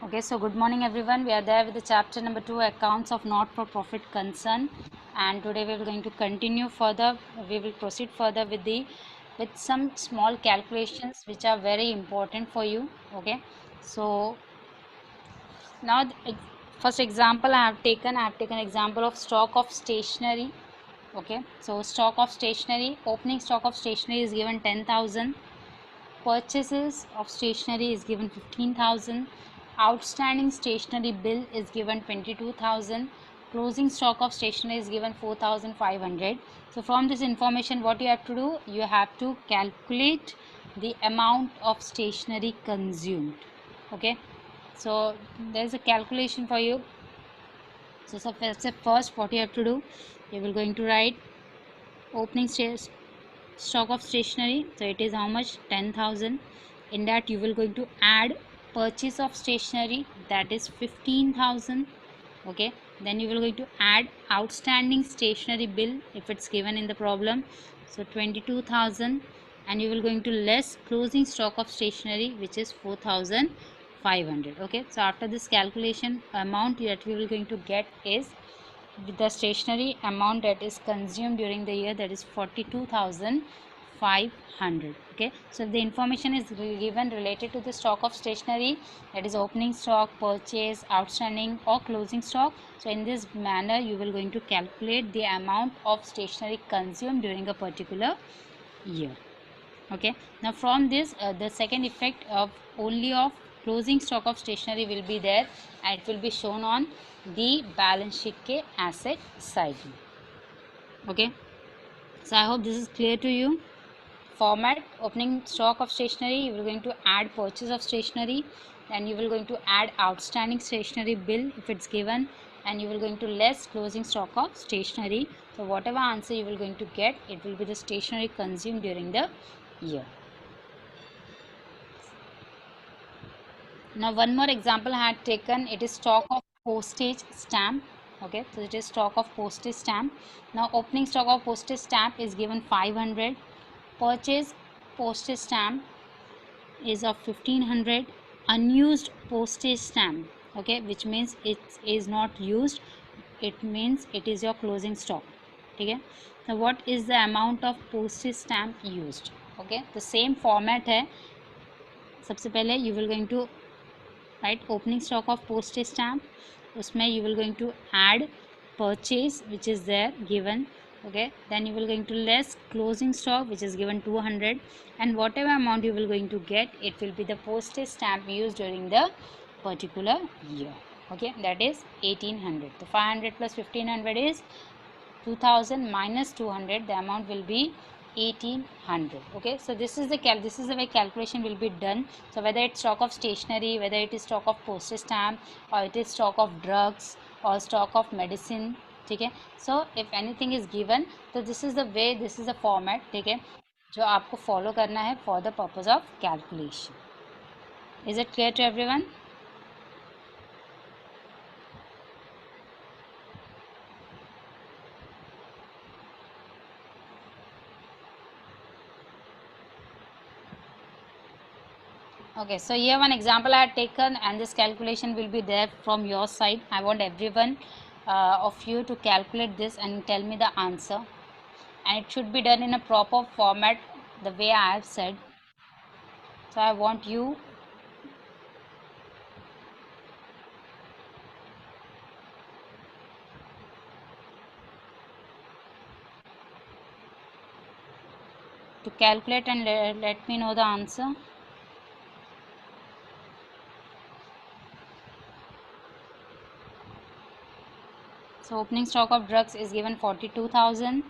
Okay, so good morning everyone. We are there with the chapter number 2, accounts of not-for-profit concern, and today we are going to continue further. We will proceed further with some small calculations which are very important for you. Okay, so now first example I have taken example of stock of stationery. Okay, so stock of stationery, opening stock of stationery is given 10,000. Purchases of stationery is given 15,000. Outstanding stationery bill is given 22,000. Closing stock of stationery is given 4,500. So from this information, what you have to do, you have to calculate the amount of stationery consumed. Okay, so there is a calculation for you. So first what you have to do, you will going to write opening stock of stationery. So it is how much? 10,000. In that you will going to add purchase of stationery, that is 15,000. Okay, then you will going to add outstanding stationery bill if it's given in the problem, so 22,000, and you will going to less closing stock of stationery, which is 4,500. Okay, so after this calculation, amount that we will going to get is the stationery amount that is consumed during the year, that is 42,500. Okay, so the information is given related to the stock of stationery, that is opening stock, purchase, outstanding or closing stock. So in this manner you will going to calculate the amount of stationery consumed during a particular year. Okay, now from this the second effect of only of closing stock of stationery will be there, and it will be shown on the balance sheet के asset side. Okay, so I hope this is clear to you. Format: opening stock of stationery, you will going to add purchase of stationery, then you will going to add outstanding stationery bill if it's given, and you will going to less closing stock of stationery. So whatever answer you will going to get, it will be the stationery consumed during the year. Now one more example I had taken, it is stock of postage stamp. Okay, so it is stock of postage stamp. Now opening stock of postage stamp is given 500. Purchase postage stamp is of 1500. Unused postage stamp, okay, which means it is not used, it means it is your closing stock. Okay, so what is the amount of postage stamp used? Okay, the same format है. सबसे पहले you will going to right, opening stock of postage stamp, usme you will going to add purchase which is there given. Okay, then you will going to less closing stock which is given 200, and whatever amount you will going to get, it will be the postage stamp used during the particular year. Okay, that is 1800. So 500 plus 1500 is 2000 minus 200, the amount will be 1800. Okay, so this is the way calculation will be done. So whether it's stock of stationery, whether it is stock of postage stamp, or it is stock of drugs or stock of medicine. Okay, so if anything is given, so this is the way, this is the format. Okay, जो आपको follow करना है for the purpose of calculation. Is it clear to everyone? Okay, so here one example I had taken, and this calculation will be there from your side. I want everyone of you to calculate this and tell me the answer, and it should be done in a proper format the way I have said. So I want you to calculate and let me know the answer. So opening stock of drugs is given 42,000.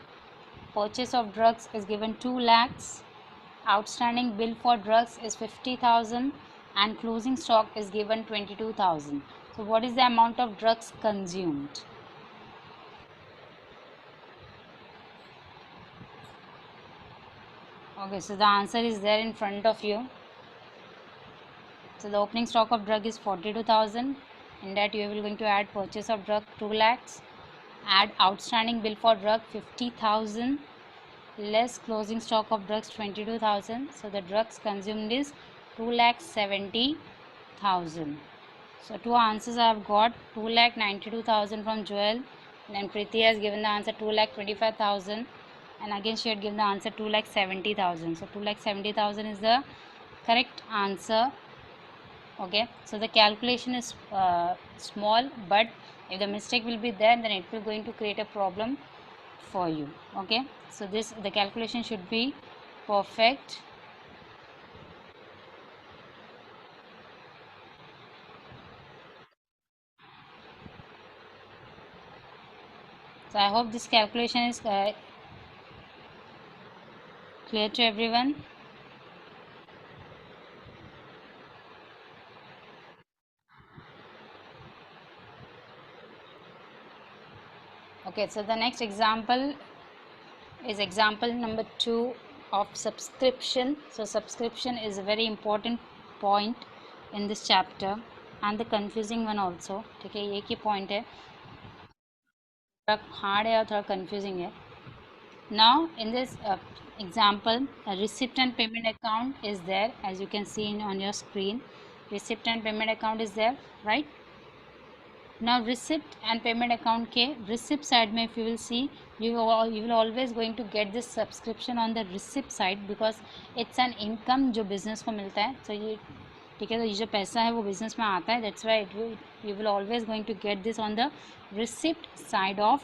Purchase of drugs is given 2 lakhs. Outstanding bill for drugs is 50,000, and closing stock is given 22,000. So what is the amount of drugs consumed? Okay, so the answer is there in front of you. So the opening stock of drug is 42,000. In that you will going to add purchase of drug 2 lakhs, add outstanding bill for drug 50,000, less closing stock of drugs 22,000. So the drugs consumed is 2,70,000. So two answers I have got, 2,92,000 from Joel, and Preeti has given the answer 2,25,000, and again she had given the answer 2,70,000. So 2,70,000 is the correct answer. Okay, so the calculation is small, but if the mistake will be there, then it will going to create a problem for you. Okay, so the calculation should be perfect. So I hope this calculation is clear to everyone. Okay, so the next example is example number 2 of subscription. So subscription is a very important point in this chapter and the confusing one also. ठीक है, एक ही point है, थोड़ा hard है और थोड़ा confusing है. Now in this example, a receipt and payment account is there, as you can see on your screen. Receipt and payment account is there, right? Now receipt and payment account के receipt side में if you will see, you will always going to get this subscription on the receipt side because it's an income जो business को मिलता है. So ये ठीक है, तो ये जो पैसा है वो business में आता है, that's why you will always going to get this on the receipt side of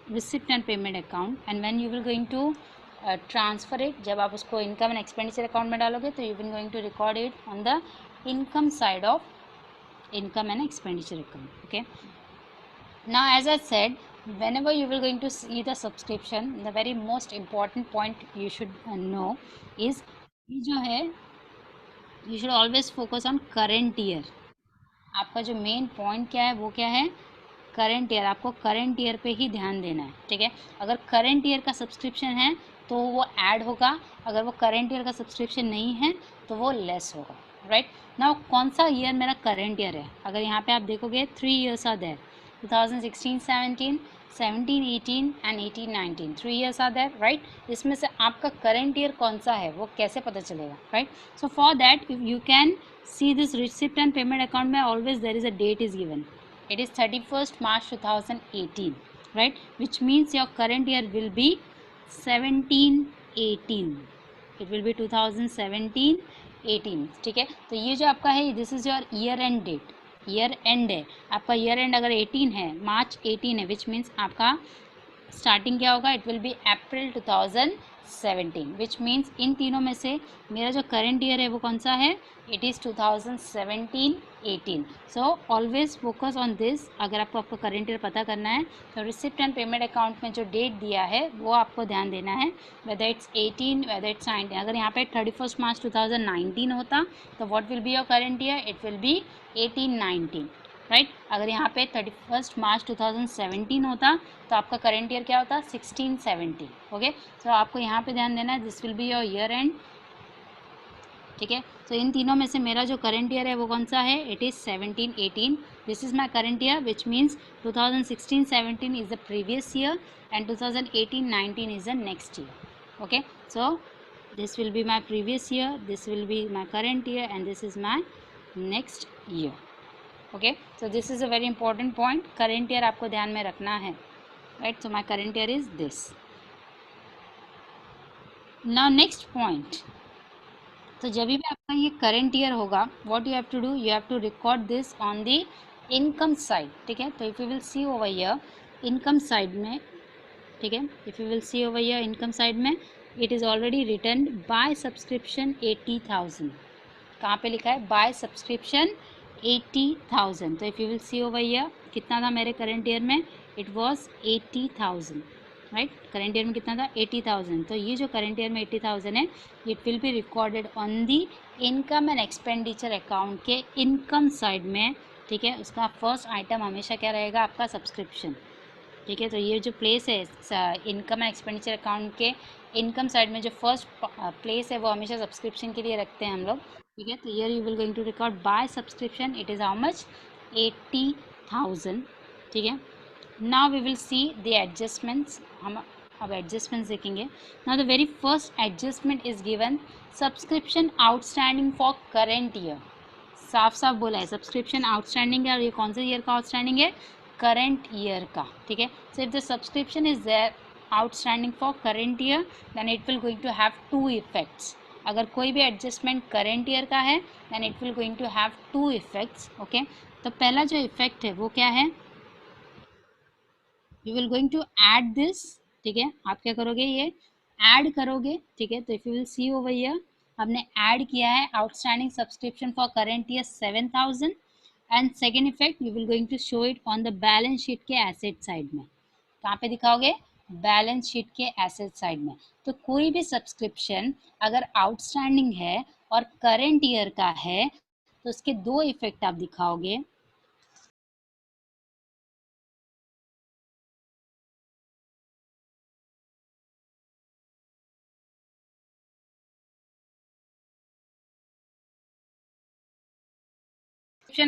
receipt and payment account. And when you will going to transfer it, जब आप उसको income and expenditure account में डालोगे तो you will going to record it on the income side of income and expenditure account. Okay, now as I said, whenever you will going to see the subscription, the very most important point you should know is ये जो है, you should always focus on current year. आपका जो main point क्या है वो क्या है, करंट ईयर. आपको करंट ईयर पे ही ध्यान देना है. ठीक है, अगर करंट ईयर का सब्सक्रिप्शन है तो वो ऐड होगा, अगर वो करंट ईयर का सब्सक्रिप्शन नहीं है तो वो लेस होगा. राइट, नाउ कौन सा ईयर मेरा करंट ईयर है, अगर यहाँ पे आप देखोगे 3 years are there, 2016-17, 17-18 and 18-19, 3 years are there. Right, इसमें से आपका करंट ईयर कौन सा है वो कैसे पता चलेगा. Right, so for that you can see this receipt and payment account में always there is a date is given. It is 31st March 2018, right, which means your current year will be 17-18. It will be 2017-18. ठीक है, तो ये जो आपका है this is your year end date. Year and है आपका, ईयर एंड अगर 18 है, मार्च 18 है, विच मीन्स आपका स्टार्टिंग क्या होगा, it will be April 2017, which means in तीनों में से मेरा जो करंट ईयर है वो कौन सा है, it is 2017-18. So always focus on this. अगर आपको आपका करंट ईयर पता करना है तो रिसिप्ट एंड पेमेंट अकाउंट में जो डेट दिया है वो आपको ध्यान देना है, वेदर इट्स 18 वेदर इट्स 19. अगर यहाँ पे 31 मार्च 2019 होता तो what will be your current year, it will be 18-19. Right, अगर यहाँ पे 31 मार्च 2017 होता तो आपका करंट ईयर क्या होता, 16-17. ओके, सो आपको यहाँ पे ध्यान देना है, this will be your year and. ठीक है, सो इन तीनों में से मेरा जो करंट ईयर है वो कौन सा है, it is 17-18. This is my current year, which means 2016-17 is the previous year and 2018-19 is the next year. Okay, so this will be my previous year, this will be my current year and this is my next year. Okay, so this is a very important point, current year आपको ध्यान में रखना है. Right, so my current year is this. Now next point, तो जब भी आपका ये करेंट ईयर होगा, what you have to do, you have to record this on the income side. ठीक है, तो if you will see over here income side में, ठीक है, if you will see over here income side में, it is already return by subscription 80,000. कहाँ पे लिखा है, बाय सब्सक्रिप्शन 80,000. तो if you will see over here कितना था मेरे करंट ईयर में, it was 80,000. Right, current year में कितना था, 80,000. तो ये जो करंट ईयर में 80,000 है, it will be recorded on the income and expenditure account के इनकम साइड में. ठीक है, उसका फर्स्ट आइटम हमेशा क्या रहेगा, आपका सब्सक्रिप्शन. ठीक है, तो ये जो प्लेस है इनकम एंड एक्सपेंडिचर अकाउंट के इनकम साइड में, जो फर्स्ट प्लेस है वो हमेशा सब्सक्रिप्शन के लिए रखते हैं हम लोग. ठीक है, तो year you will going to record by subscription, it is how much, 80,000. ठीक है, now we will see the adjustments. हम अब एडजस्टमेंट्स देखेंगे. Now the very first adjustment is given, subscription outstanding for current year. साफ साफ बोला है subscription outstanding है और ये कौन से ईयर का आउटस्टैंडिंग है, करंट ईयर का, ठीक है। So if the subscription is there outstanding for current year then it will going to have two effects. अगर कोई भी एडजस्टमेंट करंट ईयर का है then it will going to have two effects, okay. तो पहला जो इफेक्ट है वो क्या है, you will going to add this, ठीक है। आप क्या करोगे, ये ऐड करोगे, ठीक है। तो if you will see over here हमने ऐड किया है outstanding subscription for current year 7000 and second effect you will going to show it on the balance sheet के एसेट साइड में। कहाँ पे दिखाओगे, बैलेंस शीट के एसेट साइड में। तो कोई भी सब्सक्रिप्शन अगर आउटस्टैंडिंग है और करंट ईयर का है तो उसके दो इफेक्ट आप दिखाओगे।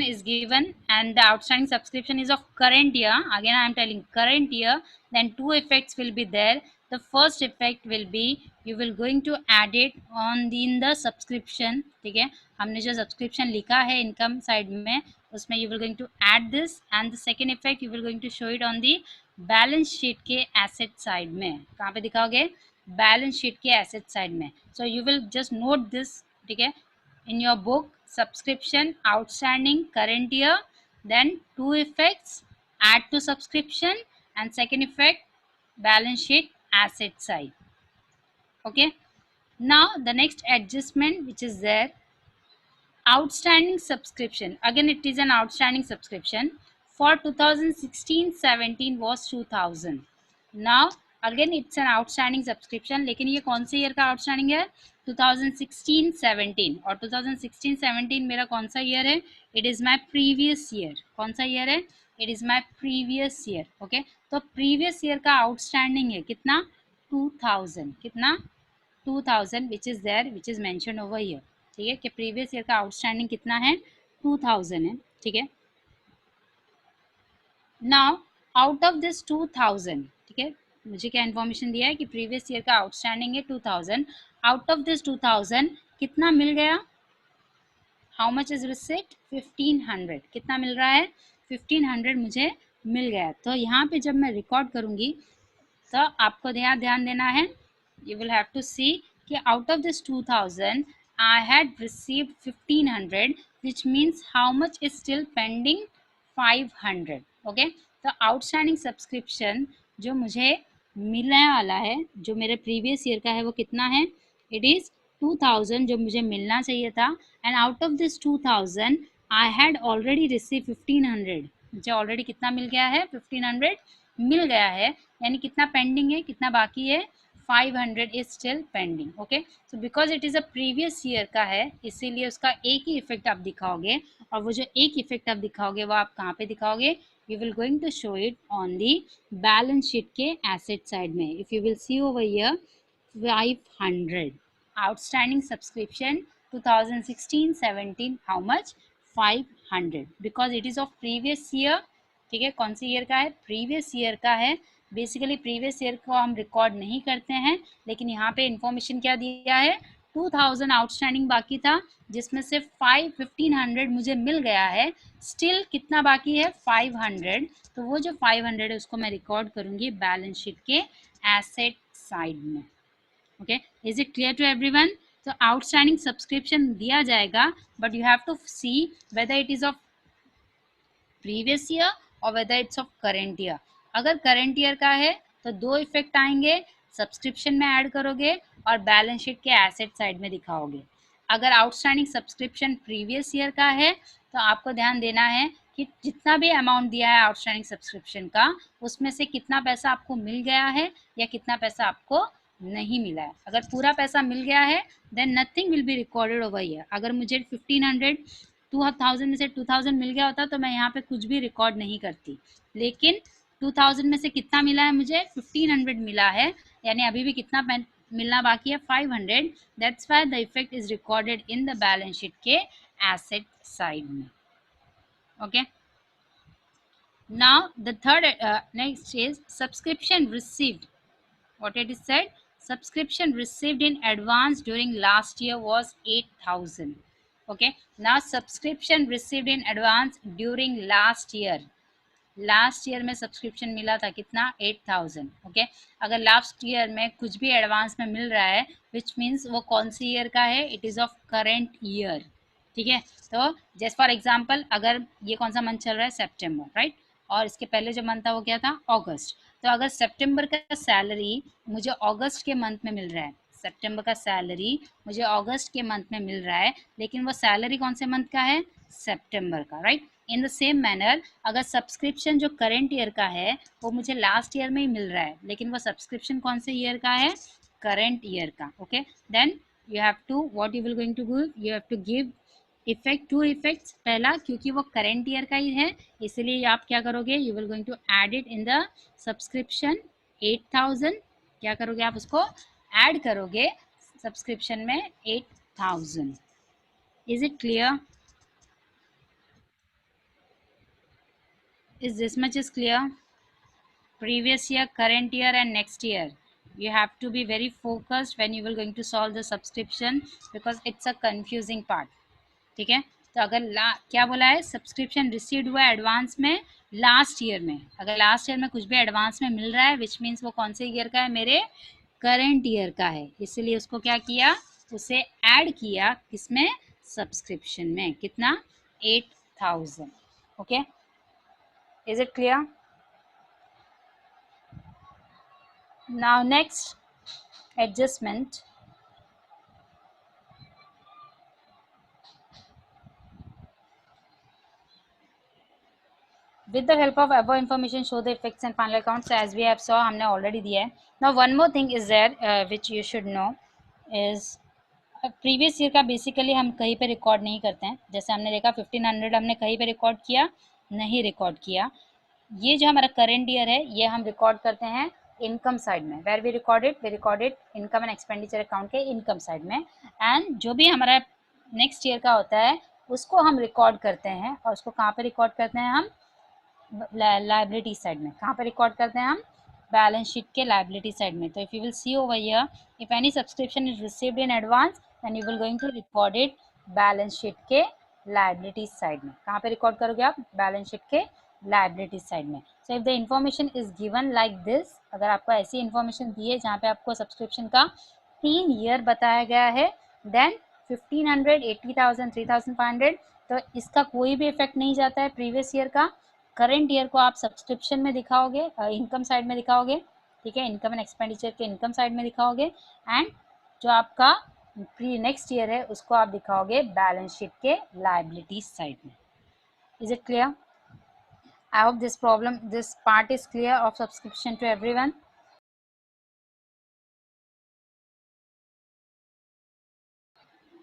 Is given and the outstanding subscription is of current year, again I am telling current year, then two effects will be there. The first effect will be you will going to add it on the in the subscription, ठीक है। हमने जो subscription लिखा है income side में उसमें you will going to add this and the second effect you will going to show it on the balance sheet के asset side में। कहाँ पे दिखाओगे, बैलेंस शीट के एसेट साइड में। So you will just note this, ठीक है, in your book subscription outstanding current year, then two effects, add to subscription and second effect balance sheet asset side, okay. Now the next adjustment which is there, outstanding subscription, again it is an outstanding subscription for 2016-17 was 2000. Now again it's an outstanding subscription, लेकिन ये कौन से year का outstanding है, 2016-17। और 2016-17 मेरा कौन सा ईयर है, it is my previous year. कौन सा ईयर है, it is my previous year, okay. तो प्रीवियस ईयर का आउटस्टैंडिंग है कितना, 2000, कितना 2000 which is there which is mention over year, ठीक है। कि प्रीवियस ईयर का आउटस्टैंडिंग कितना है, 2000 है, ठीक है। नाउ आउट ऑफ दिस 2000, ठीक है, मुझे क्या इन्फॉर्मेशन दिया है कि प्रीवियस ईयर का आउटस्टैंडिंग है 2000। आउट ऑफ दिस 2000 कितना मिल गया, हाउ मच इज रिसिप्ट, 1500, कितना मिल रहा है, 1500 मुझे मिल गया। तो यहाँ पे जब मैं रिकॉर्ड करूँगी तो आपको ध्यान देना है, you will have to see कि out of this 2000 I had received 1500 which means how much is still pending, 500, okay। तो आउटस्टैंडिंग सब्सक्रिप्शन जो मुझे मिलने वाला है जो मेरे प्रीवियस ईयर का है वो कितना है, इट इज़ 2000 जो मुझे मिलना चाहिए था। And out of this 2000 I had already receive 1500, मुझे ऑलरेडी कितना मिल गया है, 1500 मिल गया है। यानी कितना पेंडिंग है, कितना बाकी है, 500 is still pending, okay. So because it is a previous year का है इसीलिए उसका एक ही इफेक्ट आप दिखाओगे और वो जो एक इफेक्ट आप दिखाओगे वो आप कहाँ पे दिखाओगे, you will going to show it on the balance sheet के asset side में। if you will see over here 500 outstanding subscription 2016-17 how much, 500 because it is of previous year, ठीक है। कौन सी ईयर का है, प्रीवियस ईयर का है। Basically previous year को हम रिकॉर्ड नहीं करते हैं लेकिन यहाँ पे इंफॉर्मेशन क्या दिया है, 2000 आउटस्टैंडिंग बाकी था जिसमें से 1500 मुझे मिल गया है, स्टिल कितना बाकी है, 500। तो वो जो 500 है उसको मैं रिकॉर्ड करूँगी बैलेंस शीट के एसेट साइड में, okay. Is it clear to everyone. तो आउटस्टैंडिंग सब्सक्रिप्शन दिया जाएगा but you have to see whether it is of previous year और whether it's of current year. अगर करेंट ईयर का है तो दो इफेक्ट आएंगे, सब्सक्रिप्शन में ऐड करोगे और बैलेंस शीट के एसेट साइड में दिखाओगे। अगर आउटस्टैंडिंग सब्सक्रिप्शन प्रीवियस ईयर का है तो आपको ध्यान देना है कि जितना भी अमाउंट दिया है आउटस्टैंडिंग सब्सक्रिप्शन का उसमें से कितना पैसा आपको मिल गया है या कितना पैसा आपको नहीं मिला है। अगर पूरा पैसा मिल गया है then nothing will be recorded over year. अगर मुझे 1500 2000 में से 2000 मिल गया होता तो मैं यहाँ पे कुछ भी रिकॉर्ड नहीं करती, लेकिन 2000 में से कितना मिला है मुझे, 1500 मिला है, यानी अभी भी कितना मिलना बाकी है, 500। That's why the effect is recorded in the balance sheet के एसेट साइड में, okay. Now the third next is subscription received, what it is said, subscription received in advance during last year was 8000, okay, now subscription received in advance during last year. Last year में subscription मिला था कितना, 8000। Okay, अगर last year में कुछ भी advance में मिल रहा है विच मीन्स वो कौन सी ईयर का है, it is of current year. ठीक है, तो जस्ट फॉर एग्जांपल अगर ये कौन सा मंथ चल रहा है, सितंबर, राइट, और इसके पहले जो मंथ था वो क्या था, अगस्त। तो अगर सितंबर का सैलरी मुझे अगस्त के मंथ में मिल रहा है, सितंबर का सैलरी मुझे अगस्त के मंथ में मिल रहा है, लेकिन वो सैलरी कौन से मंथ का है, सितंबर का, right. In the same manner अगर सब्सक्रिप्शन जो करंट ईयर का है वो मुझे लास्ट ईयर में ही मिल रहा है, लेकिन वो सब्सक्रिप्शन कौन से ईयर का है, करंट ईयर का। Okay, then you have to what you will going to give, you have to give effect, two effects. पहला क्योंकि वो करंट ईयर का ही है इसलिए आप क्या करोगे, you will going to add it in the subscription 8000। क्या करोगे आप, उसको ऐड करोगे सब्सक्रिप्शन में 8000। Is it clear? Is this much is clear? Previous year, current year and next year. You have to be very focused when you will going to solve the subscription because it's a confusing part. ठीक है, तो अगर क्या बोला है, subscription received हुआ advance में last year में, अगर लास्ट ईयर में कुछ भी एडवांस में मिल रहा है विच मीन्स वो कौन से ईयर का है, मेरे करंट ईयर का है, इसलिए उसको क्या किया, उसे ऐड किया किसमें, सब्सक्रिप्शन में। कितना, 8000। Okay, is it clear? Now next adjustment. With the help of above information show the effects and final accounts as we have saw, हमने already दिया है. Now one more thing is there which you should know is previous year का basically हम कहीं पे record नहीं करते हैं। जैसे हमने देखा 1500 हमने कहीं पे रिकॉर्ड किया नहीं, रिकॉर्ड किया। ये जो हमारा करेंट ईयर है ये हम रिकॉर्ड करते हैं इनकम साइड में, where we recorded income and expenditure account के इनकम साइड में। एंड जो भी हमारा नेक्स्ट ईयर का होता है उसको हम रिकॉर्ड करते हैं, और उसको कहाँ पे रिकॉर्ड करते हैं, हम लाइबिलिटी साइड में। कहाँ पे रिकॉर्ड करते हैं हम, बैलेंस शीट के लाइबिलिटी साइड में। तो if you will see over here, if any subscription is received in advance then you will going to record it balance sheet के लाइबिलिटी साइड में। कहाँ पे रिकॉर्ड करोगे आप, बैलेंस शीट के लाइबिलिटी साइड में। So if the information is given like this, अगर आपको ऐसी इंफॉर्मेशन दी है जहाँ पे आपको सब्सक्रिप्शन का 3 ईयर बताया गया है, देन 1500, 80,000, 3500, तो इसका कोई भी इफेक्ट नहीं जाता है प्रीवियस ईयर का। करंट ईयर को आप सब्सक्रिप्शन में दिखाओगे, इनकम साइड में दिखाओगे। ठीक है, इनकम एंड एक्सपेंडिचर के इनकम साइड में दिखाओगे, एंड जो आपका प्री नेक्स्ट ईयर है उसको आप दिखाओगे बैलेंस शीट के लाइबिलिटी साइड में। Is it clear? I hope this part is clear of subscription to everyone.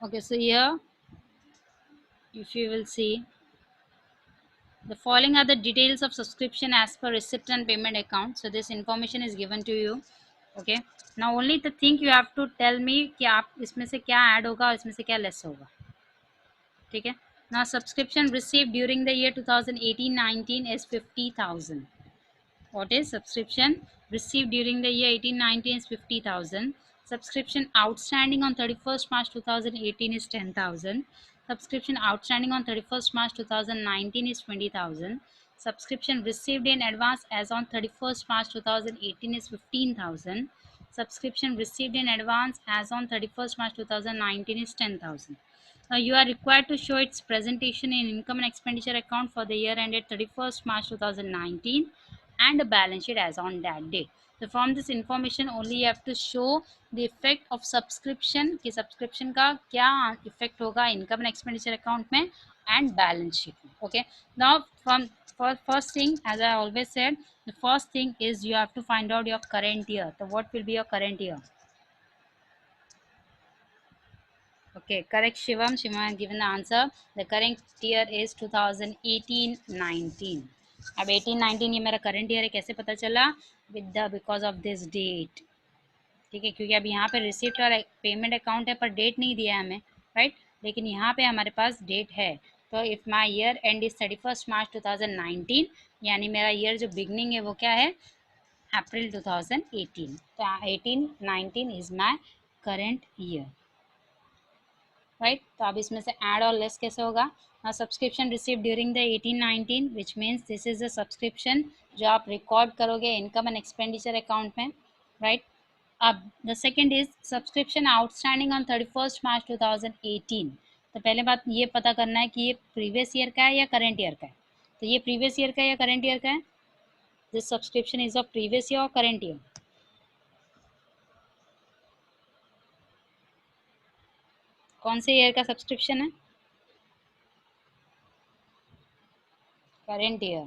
Okay, so here if you will see, the following are the details of subscription as per receipt and payment account. So this information is given to you. Okay, now only the thing you have to tell me कि आप इसमें से क्या add होगा और इसमें से क्या लेस होगा। ठीक है, now subscription received during the year 2018-19 is 50,000. What is subscription received during the year 18-19 is 50,000. Subscription outstanding on 31st March 2018 is 10,000. Subscription outstanding on 31st March 2019 is 20,000. Subscription received in advance as on 31st March 2018 is 15,000. Subscription received in advance as on 31st March 2019 is 10,000. You are required to show its presentation in income and expenditure account for the year ended 31st March 2019 and a balance sheet as on that date. So from this information only you have to show the effect of subscription कि subscription का क्या effect होगा income and expenditure account में and balance sheet में. Okay, now from first thing, as I always said, the first thing is you have to find out your current year. So what will be your current year? Okay, correct Shivam. Shivam has given the answer. The current year is 2018-19. अब 18-19 ये मेरा current year है, कैसे पता चला, with the because of this date. ठीक है, क्योंकि अब यहाँ पे रिसिप्ट और पेमेंट अकाउंट है पर डेट नहीं दिया है हमें, राइट, लेकिन यहाँ पे हमारे पास डेट है। तो if my year and is 31st मार्च 2019, यानी मेरा ईयर जो बिगनिंग है वो क्या है, अप्रैल 2018। तो 18-19 is my current year. Right. तो अब इसमें से ऐड और लेस कैसे होगा? Subscription receive during the 18-19 which means this is the subscription जो आप रिकॉर्ड करोगे इनकम एंड एक्सपेंडिचर अकाउंट में, राइट। अब the second is subscription outstanding on 31 March 2018। तो पहले बात ये पता करना है कि ये प्रीवियस ईयर का है या करेंट ईयर का है। तो ये प्रीवियस ईयर का है या करेंट ईयर का है? This subscription is of previous year और करेंट ईयर? कौन से ईयर का सब्सक्रिप्शन है? Current year.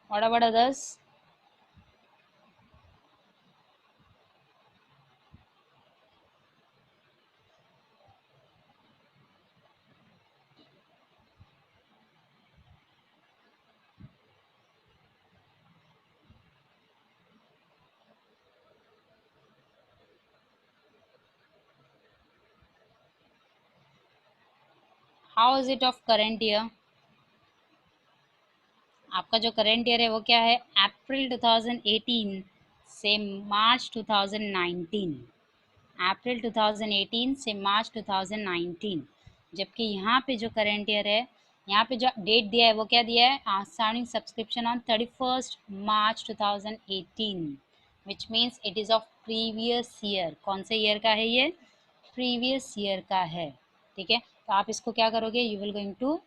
What about others? How is it of current year? आपका जो करंट ईयर है वो क्या है? अप्रैल 2018 से मार्च 2019। अप्रैल 2018 से मार्च 2019। जबकि यहाँ पे जो करंट ईयर है, यहाँ पे जो डेट दिया है वो क्या दिया है? Outstanding subscription on 31 March 2018 which means it is of previous year. कौन से ईयर का है ये? प्रीवियस ईयर का है, ठीक है। तो आप इसको क्या करोगे? यू विल गोइंग टू,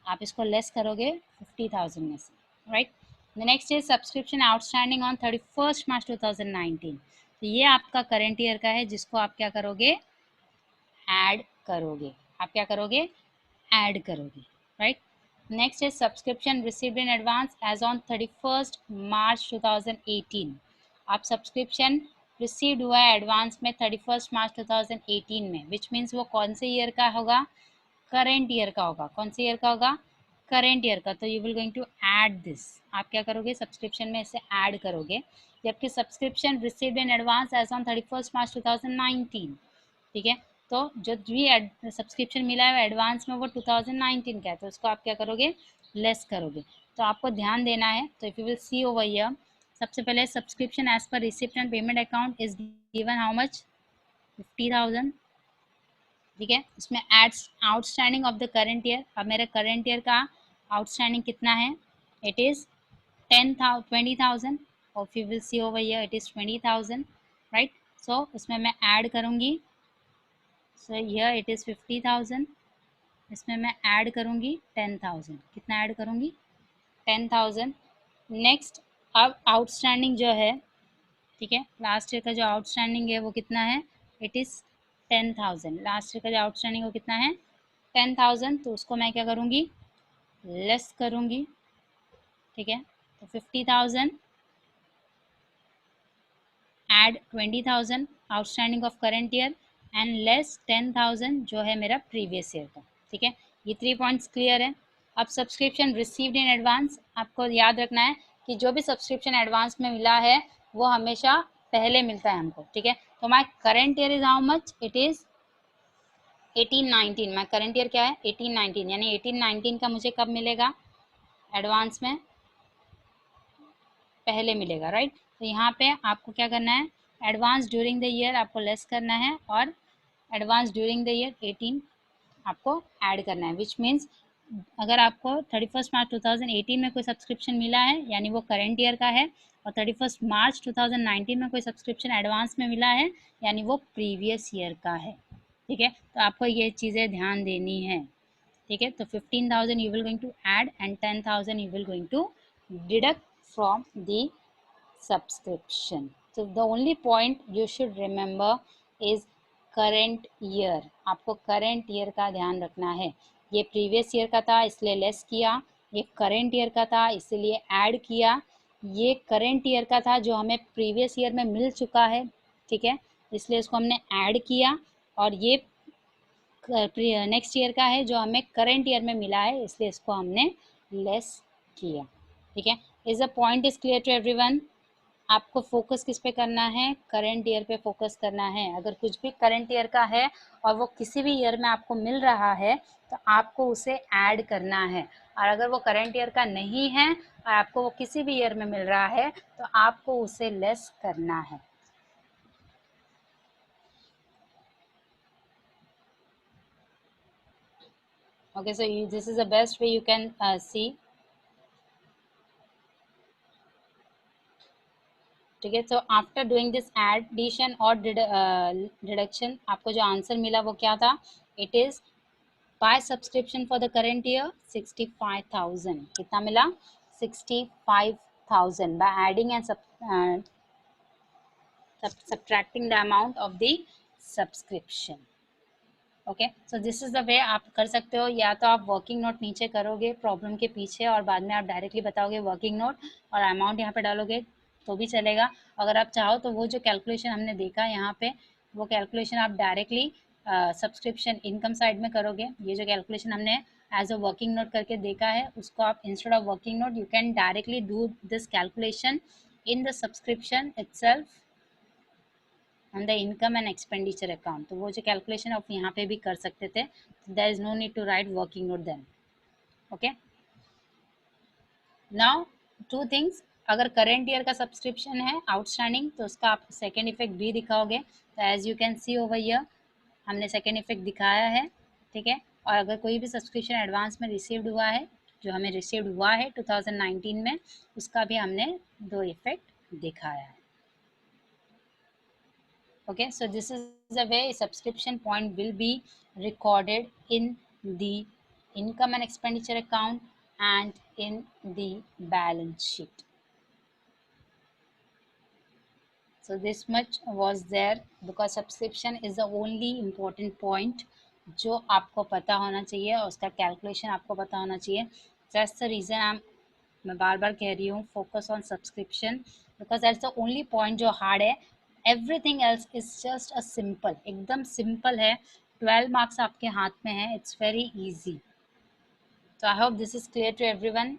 आप इसको लेस करोगे 50,000 में से, right. The next is subscription outstanding on 31 March 2019। तो ये आपका करंट ईयर का है जिसको आप क्या करोगे? ऐड करोगे। आप क्या करोगे? ऐड करोगे, right. Next is subscription received in advance as on 31 March 2018। आप सब्सक्रिप्शन रिसीव्ड हुआ है एडवांस में 31 मार्च 2018 में, विच मीन्स वो कौन से ईयर का होगा? करेंट ईयर का होगा। कौन से ईयर का होगा? करेंट ईयर का। तो you will going to add this. आप क्या करोगे? सब्सक्रिप्शन में इसे ऐड करोगे। जबकि subscription received in advance as on 31 March 2019, ठीक है। तो जो भी सब्सक्रिप्शन मिला है एडवांस में वो 2019 का है, तो उसको आप क्या करोगे? लेस करोगे। तो आपको ध्यान देना है। तो if you will see over here, सबसे पहले subscription as per receipt and payment account is given how much? 50,000, ठीक है। इसमें adds outstanding of the current year. अब मेरे करंट ईयर का आउटस्टैंडिंग कितना है? It is 20,000। और you will see over here it is 20,000, right. So इसमें मैं ऐड करूँगी। So here it is 50,000। इसमें मैं ऐड करूँगी 10,000। कितना ऐड करूँगी? 10,000। नेक्स्ट, अब आउटस्टैंडिंग जो है, ठीक है, लास्ट ईयर का जो आउटस्टैंडिंग है वो कितना है? It is 10,000। लास्ट ईयर का जो आउटस्टैंडिंग वो कितना है? 10,000। तो उसको मैं क्या करूँगी? लेस करूँगी, ठीक है। तो 50,000 add 20,000 outstanding of current year and less 10,000 जो है मेरा प्रीवियस ईयर का, ठीक है। ये 3 पॉइंट्स क्लियर है। अब सब्सक्रिप्शन रिसीव्ड इन एडवांस, आपको याद रखना है कि जो भी सब्सक्रिप्शन एडवांस में मिला है वो हमेशा पहले मिलता है हमको, ठीक है। तो my current year is how much? It is 18-19। My current year क्या है? 18-19, यानी 18-19 का मुझे कब मिलेगा? एडवांस में पहले मिलेगा, राइट। तो यहाँ पे आपको क्या करना है? एडवांस ड्यूरिंग द ईयर आपको लेस करना है और एडवांस ड्यूरिंग द ईयर 18 आपको ऐड करना है, विच मीन्स अगर आपको 31 मार्च 2018 में कोई सब्सक्रिप्शन मिला है यानी वो करंट ईयर का है, और 31 मार्च 2019 में कोई सब्सक्रिप्शन एडवांस में मिला है यानी वो प्रीवियस ईयर का है, ठीक है। तो आपको ये चीज़ें ध्यान देनी है, ठीक है। तो 15,000 you will going to add and 10,000 you will going to deduct from the subscription. So the only point you should remember is current year. आपको current year का ध्यान रखना है। ये previous year का था इसलिए less किया, ये current year का था इसलिए add किया, ये current year का था जो हमें previous year में मिल चुका है, ठीक है, इसलिए इसको हमने add किया, और ये नेक्स्ट ईयर का है जो हमें करंट ईयर में मिला है इसलिए इसको हमने लेस किया, ठीक है। Is the point is clear to everyone? आपको फोकस किस पे करना है? करंट ईयर पे फोकस करना है। अगर कुछ भी करंट ईयर का है और वो किसी भी ईयर में आपको मिल रहा है तो आपको उसे ऐड करना है, और अगर वो करंट ईयर का नहीं है और आपको वो किसी भी ईयर में मिल रहा है तो आपको उसे लेस करना है। Okay, so this is the best way you can see. ठीक है, so after doing this addition और deduction आपको जो आंसर मिला वो क्या था? It is by subscription for the current year 65,000. कितना मिला? 65,000 by adding and subtracting the amount of the subscription. Okay, so this is the way आप कर सकते हो. या तो आप वर्किंग नोट नीचे करोगे प्रॉब्लम के पीछे और बाद में आप डायरेक्टली बताओगे वर्किंग नोट और अमाउंट यहाँ पे डालोगे तो भी चलेगा. अगर आप चाहो तो वो जो कैलकुलेशन हमने देखा यहाँ पे वो कैलकुलेशन आप डायरेक्टली सब्सक्रिप्शन इनकम साइड में करोगे. ये जो कैलकुलेशन हमने एज अ वर्किंग नोट करके देखा है उसको आप instead of working note you can directly do this calculation in the subscription itself on the income and expenditure account. तो वो जो कैलकुलेशन आप यहाँ पे भी कर सकते थे. There is no need to write working note then. Okay, now two things. अगर करेंट ईयर का सब्सक्रिप्शन है आउटस्टैंडिंग तो उसका आप सेकेंड इफेक्ट भी दिखाओगे. तो as you can see over here हमने सेकेंड इफेक्ट दिखाया है. ठीक है, और अगर कोई भी सब्सक्रिप्शन एडवांस में रिसीव्ड हुआ है जो हमें रिसीव्ड हुआ है 2019 में उसका भी हमने दो इफेक्ट दिखाया है. Okay, so this is the way subscription point will be recorded in the income and expenditure account and in the balance sheet. So this much was there because subscription is the only important point जो आपको पता होना चाहिए और उसका calculation आपको पता होना चाहिए. That's the reason मैं बार बार कह रही हूँ focus on subscription because that's the only point जो हार्ड है. Everything else is just a simple, एकदम सिंपल है. 12 मार्क्स आपके हाथ में है. It's very easy. So I hope this is clear to everyone.